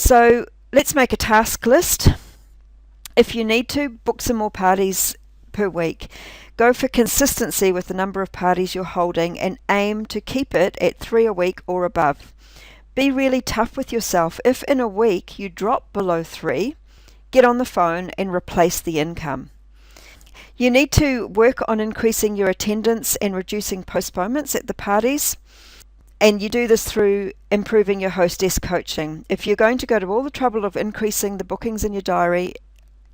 So let's make a task list. If you need to, book some more parties per week. Go for consistency with the number of parties you're holding and aim to keep it at 3 a week or above. Be really tough with yourself. If in a week you drop below 3, get on the phone and replace the income. You need to work on increasing your attendance and reducing postponements at the parties. And you do this through improving your hostess coaching. If you're going to go to all the trouble of increasing the bookings in your diary,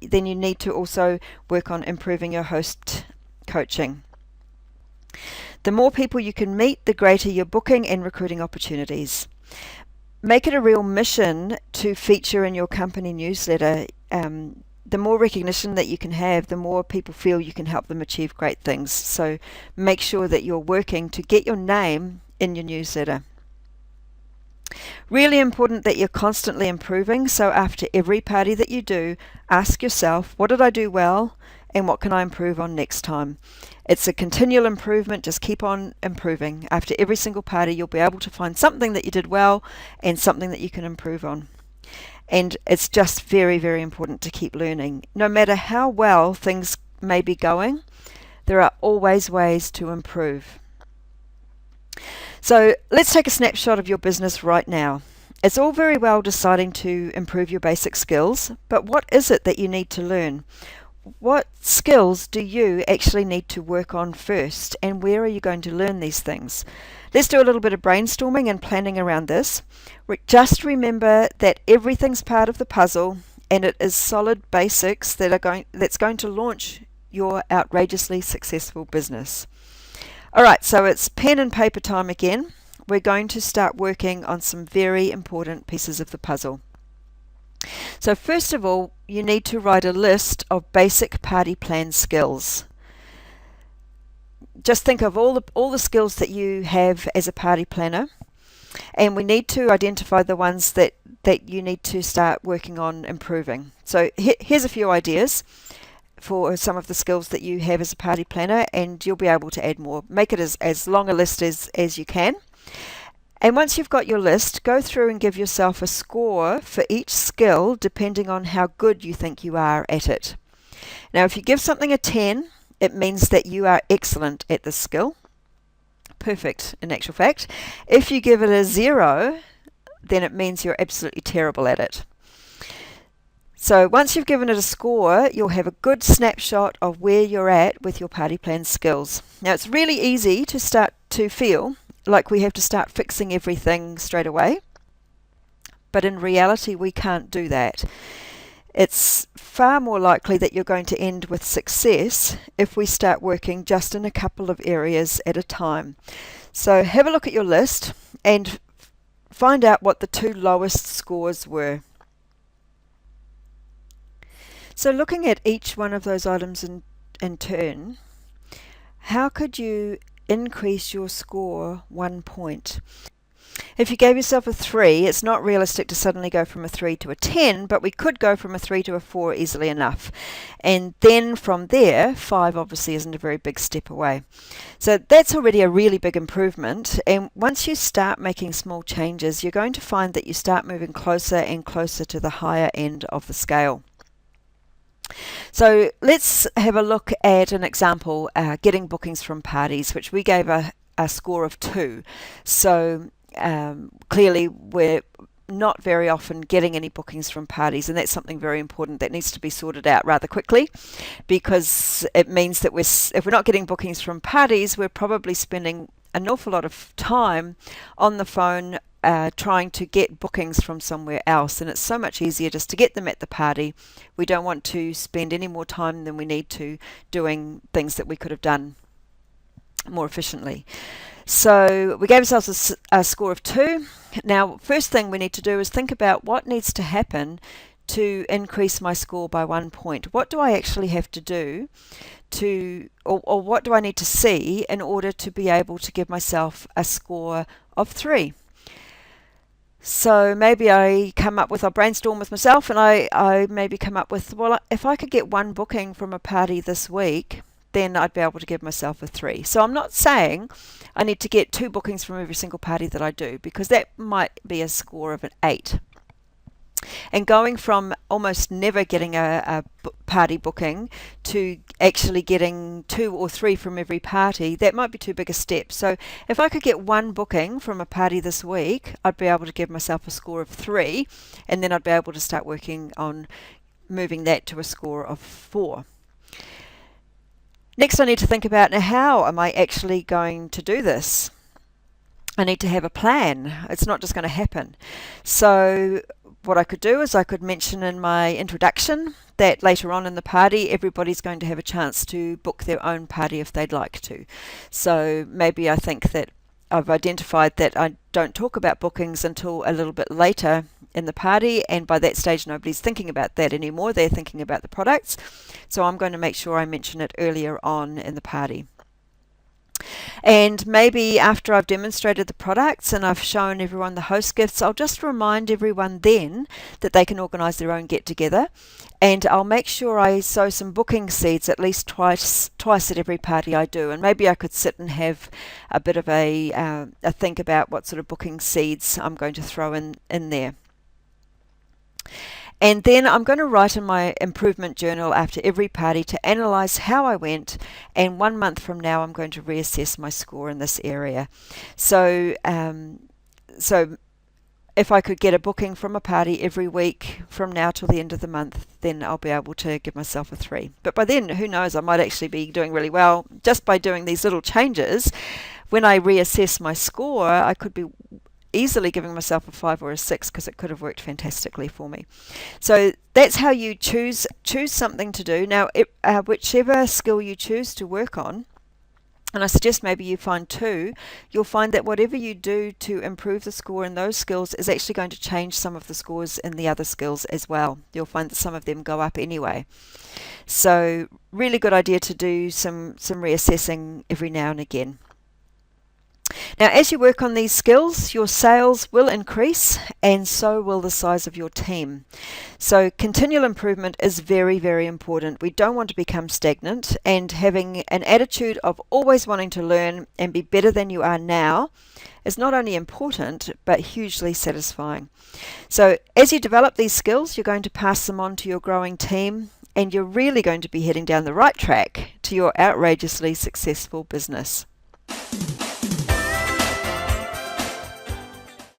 then you need to also work on improving your host coaching. The more people you can meet, the greater your booking and recruiting opportunities. Make it a real mission to feature in your company newsletter. The more recognition that you can have, the more people feel you can help them achieve great things. So make sure that you're working to get your name in your newsletter. Really important that you're constantly improving. So after every party that you do, ask yourself, what did I do well and what can I improve on next time? It's a continual improvement. Just keep on improving. After every single party, you'll be able to find something that you did well and something that you can improve on. And it's just very, very important to keep learning. No matter how well things may be going, there are always ways to improve. So let's take a snapshot of your business right now. It's all very well deciding to improve your basic skills, but what is it that you need to learn? What skills do you actually need to work on first, and where are you going to learn these things? Let's do a little bit of brainstorming and planning around this. Just remember that everything's part of the puzzle, and it is solid basics that's going to launch your outrageously successful business. All right, so it's pen and paper time again. We're going to start working on some very important pieces of the puzzle. So first of all, you need to write a list of basic party plan skills. Just think of all the skills that you have as a party planner, and we need to identify the ones that you need to start working on improving. So here's a few ideas for some of the skills that you have as a party planner, and you'll be able to add more. Make it as long a list as you can. And once you've got your list, go through and give yourself a score for each skill depending on how good you think you are at it. Now, if you give something a 10, it means that you are excellent at this skill. Perfect, in actual fact. If you give it a 0, then it means you're absolutely terrible at it. So once you've given it a score, you'll have a good snapshot of where you're at with your party plan skills. Now, it's really easy to start to feel like we have to start fixing everything straight away, but in reality we can't do that. It's far more likely that you're going to end with success if we start working just in a couple of areas at a time. So have a look at your list and find out what the 2 lowest scores were. So looking at each one of those items in turn, how could you increase your score 1 point? If you gave yourself a 3, it's not realistic to suddenly go from a 3 to a 10, but we could go from a 3 to a 4 easily enough. And then from there, 5 obviously isn't a very big step away. So that's already a really big improvement. And once you start making small changes, you're going to find that you start moving closer and closer to the higher end of the scale. So let's have a look at an example, getting bookings from parties, which we gave a score of 2. So clearly we're not very often getting any bookings from parties, and that's something very important that needs to be sorted out rather quickly, because it means that if we're not getting bookings from parties, we're probably spending an awful lot of time on the phone trying to get bookings from somewhere else, and it's so much easier just to get them at the party. We don't want to spend any more time than we need to doing things that we could have done more efficiently. So we gave ourselves a score of 2. Now, first thing we need to do is think about what needs to happen to increase my score by 1 point. What do I actually have to do or what do I need to see in order to be able to give myself a score of 3? So maybe I'll brainstorm with myself, and I maybe come up with, well, if I could get 1 booking from a party this week, then I'd be able to give myself a 3. So I'm not saying I need to get 2 bookings from every single party that I do, because that might be a score of an 8. And going from almost never getting a party booking to actually getting 2 or 3 from every party, that might be too big a step. So if I could get 1 booking from a party this week, I'd be able to give myself a score of 3, and then I'd be able to start working on moving that to a score of 4. Next, I need to think about, now, how am I actually going to do this? I need to have a plan. It's not just going to happen. So what I could do is I could mention in my introduction that later on in the party, everybody's going to have a chance to book their own party if they'd like to. So maybe I think that I've identified that I don't talk about bookings until a little bit later in the party, and by that stage nobody's thinking about that anymore. They're thinking about the products. So I'm going to make sure I mention it earlier on in the party. And maybe after I've demonstrated the products and I've shown everyone the host gifts, I'll just remind everyone then that they can organise their own get-together, and I'll make sure I sow some booking seeds at least twice at every party I do. And maybe I could sit and have a bit of a think about what sort of booking seeds I'm going to throw in there. And then I'm going to write in my improvement journal after every party to analyse how I went, and 1 month from now I'm going to reassess my score in this area. So if I could get a booking from a party every week from now till the end of the month, then I'll be able to give myself a 3. But by then, who knows, I might actually be doing really well just by doing these little changes. When I reassess my score, I could be easily giving myself a 5 or a 6 because it could have worked fantastically for me. So that's how you choose something to do. Now, whichever skill you choose to work on, and I suggest maybe you find 2, you'll find that whatever you do to improve the score in those skills is actually going to change some of the scores in the other skills as well. You'll find that some of them go up anyway. So really good idea to do some reassessing every now and again. Now, as you work on these skills, your sales will increase, and so will the size of your team. So continual improvement is very, very important. We don't want to become stagnant, and having an attitude of always wanting to learn and be better than you are now is not only important, but hugely satisfying. So as you develop these skills, you're going to pass them on to your growing team, and you're really going to be heading down the right track to your outrageously successful business.